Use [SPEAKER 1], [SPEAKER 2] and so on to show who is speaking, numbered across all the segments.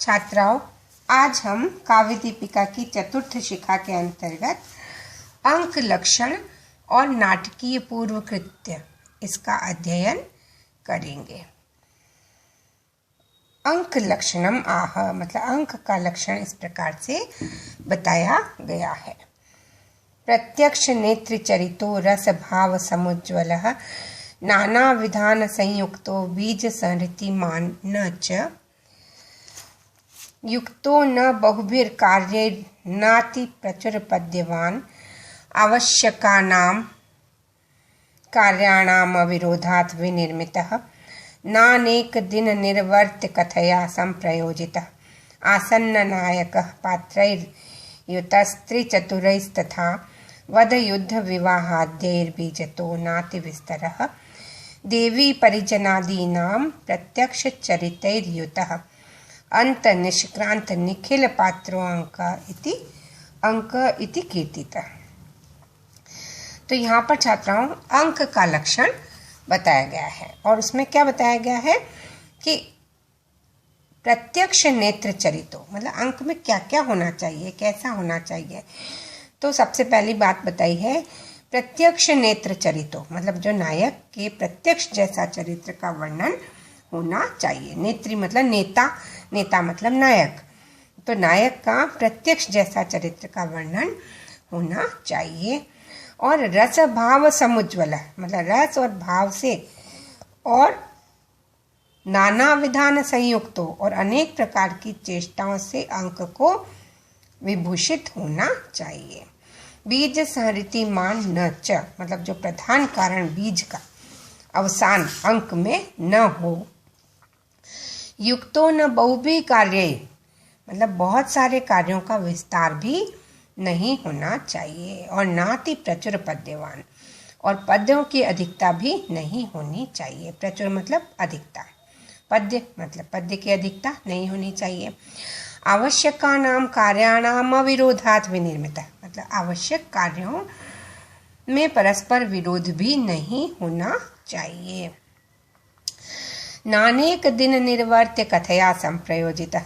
[SPEAKER 1] छात्राओं, आज हम काव्य दीपिका की चतुर्थ शिखा के अंतर्गत अंक लक्षण और नाटकीय पूर्व कृत्य इसका अध्ययन करेंगे। अंक लक्षणम आह मतलब अंक का लक्षण इस प्रकार से बताया गया है। प्रत्यक्ष नेत्र चरितो रस भाव समुज्ज्वल नाना विधान संयुक्तो बीज संहृतिमान न च युक्तो न बहुभिर कार्यैर्नाति प्रचुर पद्यवान आवश्यकानां कार्याणाम अविरोधात् विनिर्मितः नानेक दिन निर्वर्त्य कथया संप्रयोजितः आसन्न नायकः पात्रैर्युतस्त्रिचतुरैस्तथा वध युद्ध विवाहाद्यैर्बीजतो नाति विस्तरः देवी परिजनादीनां प्रत्यक्ष चरितैर्युतः अंत निष्क्रांत निखिल पात्रो अंक इति कीर्तितः। तो यहाँ पर छात्राओं अंक का लक्षण बताया गया है और उसमें क्या बताया गया है कि प्रत्यक्ष नेत्र चरितो मतलब अंक में क्या क्या होना चाहिए, कैसा होना चाहिए। तो सबसे पहली बात बताई है प्रत्यक्ष नेत्र चरितो मतलब जो नायक के प्रत्यक्ष जैसा चरित्र का वर्णन होना चाहिए। नेत्री मतलब नेता, नेता मतलब नायक। तो नायक का प्रत्यक्ष जैसा चरित्र का वर्णन होना चाहिए। और रस भाव समुज्ज्वल मतलब रस और भाव से और नाना विधान संयुक्तों और अनेक प्रकार की चेष्टाओं से अंक को विभूषित होना चाहिए। बीज संहृति मान न च मतलब जो प्रधान कारण बीज का अवसान अंक में न हो। युक्तो न बहुभी कार्य मतलब बहुत सारे कार्यों का विस्तार भी नहीं होना चाहिए। और नाति प्रचुर पद्यवान और पद्यों की अधिकता भी नहीं होनी चाहिए। प्रचुर मतलब अधिकता, पद्य मतलब पद्य की अधिकता नहीं होनी चाहिए। आवश्यकानां कार्याणाम अविरोधात् विनिर्मितः मतलब आवश्यक कार्यों में परस्पर विरोध भी नहीं होना चाहिए। नानेक दिन निर्वर्त्य कथया संप्रयोजित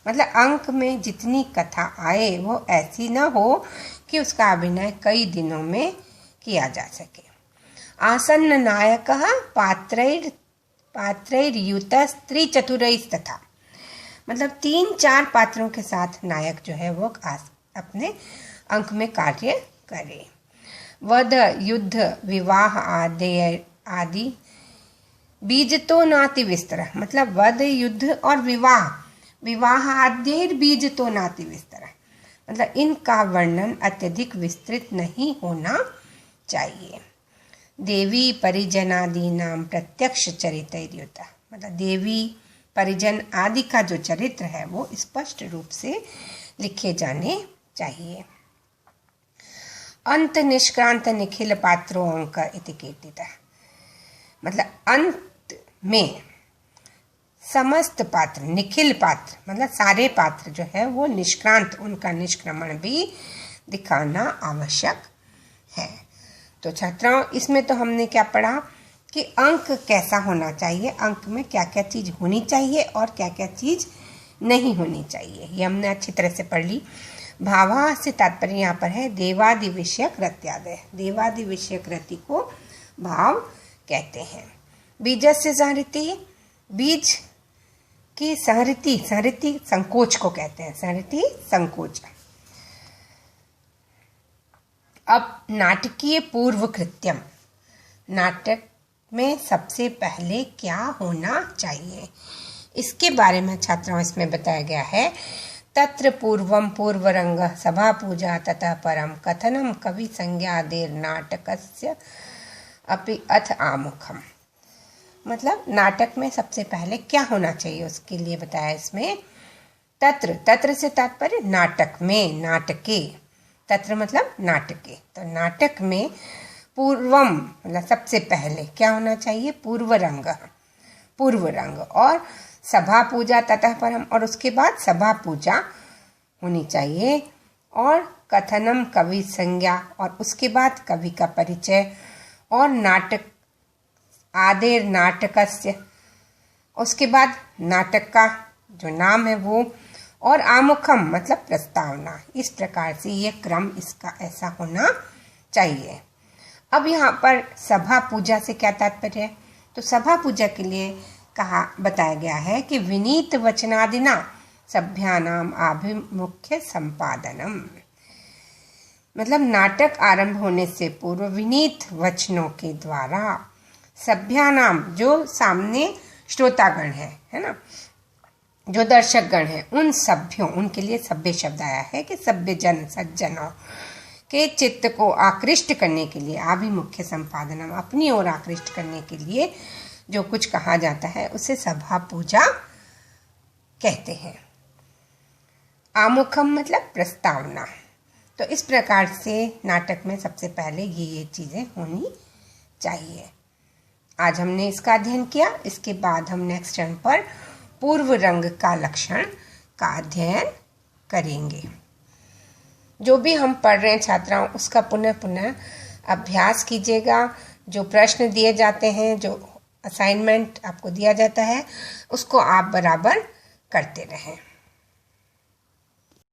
[SPEAKER 1] मतलब अंक में जितनी कथा आए वो ऐसी न हो कि उसका अभिनय कई दिनों में किया जा सके। आसन्न नायकः पात्रैर्युतस्त्रिचतुरैस्तथा मतलब 3-4 पात्रों के साथ नायक जो है वो अपने अंक में कार्य करे। वध युद्ध विवाह आदि बीजतो नाति विस्तरः मतलब वध युद्ध और विवाह आद्यैर बीजतो नाति विस्तरः मतलब इनका वर्णन अत्यधिक विस्तृत नहीं होना चाहिए। देवी परिजनादीनां प्रत्यक्ष चरितैर्युतः मतलब देवी परिजन आदि का जो चरित्र है वो स्पष्ट रूप से लिखे जाने चाहिए। अंत निष्क्रांत निखिल पात्रो अंक इति कीर्तितः मतलब अंत में समस्त पात्र, निखिल पात्र मतलब सारे पात्र जो है वो निष्क्रांत, उनका निष्क्रमण भी दिखाना आवश्यक है। तो छात्राओं इसमें तो हमने क्या पढ़ा कि अंक कैसा होना चाहिए, अंक में क्या क्या चीज़ होनी चाहिए और क्या क्या चीज़ नहीं होनी चाहिए, ये हमने अच्छी तरह से पढ़ ली। भावा से तात्पर्य यहाँ पर है देवादि विषयक रत्यादय, देवादि विषयक रति को भाव कहते हैं। बीजस्य संहृति बीज की संहृति संकोच को कहते हैं, संहृति संकोच। अब नाटकीय पूर्व कृत्यम नाटक में सबसे पहले क्या होना चाहिए इसके बारे में छात्राओं इसमें बताया गया है। तत्र पूर्वम पूर्वरंग सभा पूजा ततः परम कथनम कवि संज्ञादेर नाटकस्य अपि अथ आमुखम मतलब नाटक में सबसे पहले क्या होना चाहिए उसके लिए बताया इसमें। तत्र से तात्पर्य नाटक में, नाटके, तत्र मतलब नाटके। तो नाटक में पूर्वम मतलब सबसे पहले क्या होना चाहिए, पूर्व रंग और सभा पूजा ततः परम और उसके बाद सभा पूजा होनी चाहिए। और कथनम कवि संज्ञा और उसके बाद कवि का परिचय और नाटक आदेर नाटकस्य उसके बाद नाटक का जो नाम है वो, और आमुखम मतलब प्रस्तावना। इस प्रकार से ये क्रम इसका ऐसा होना चाहिए। अब यहाँ पर सभा पूजा से क्या तात्पर्य है? तो सभा पूजा के लिए बताया गया है कि विनीत वचनादिना सभ्यानाम आभिमुख्य संपादनम, मतलब नाटक आरंभ होने से पूर्व विनीत वचनों के द्वारा सभ्यानाम, जो सामने श्रोतागण है ना, जो दर्शकगण हैं, उन सभ्यों, उनके लिए सभ्य शब्द आया है कि सभ्य जन सज्जनों के चित्त को आकृष्ट करने के लिए, आभिमुख्य संपादनम, अपनी ओर आकृष्ट करने के लिए जो कुछ कहा जाता है उसे सभा पूजा कहते हैं। आमुखम मतलब प्रस्तावना। तो इस प्रकार से नाटक में सबसे पहले ये चीज़ें होनी चाहिए। आज हमने इसका अध्ययन किया। इसके बाद हम नेक्स्ट टर्म पर पूर्व रंग का लक्षण का अध्ययन करेंगे। जो भी हम पढ़ रहे हैं छात्राओं, उसका पुनः अभ्यास कीजिएगा। जो प्रश्न दिए जाते हैं, जो असाइनमेंट आपको दिया जाता है, उसको आप बराबर करते रहें।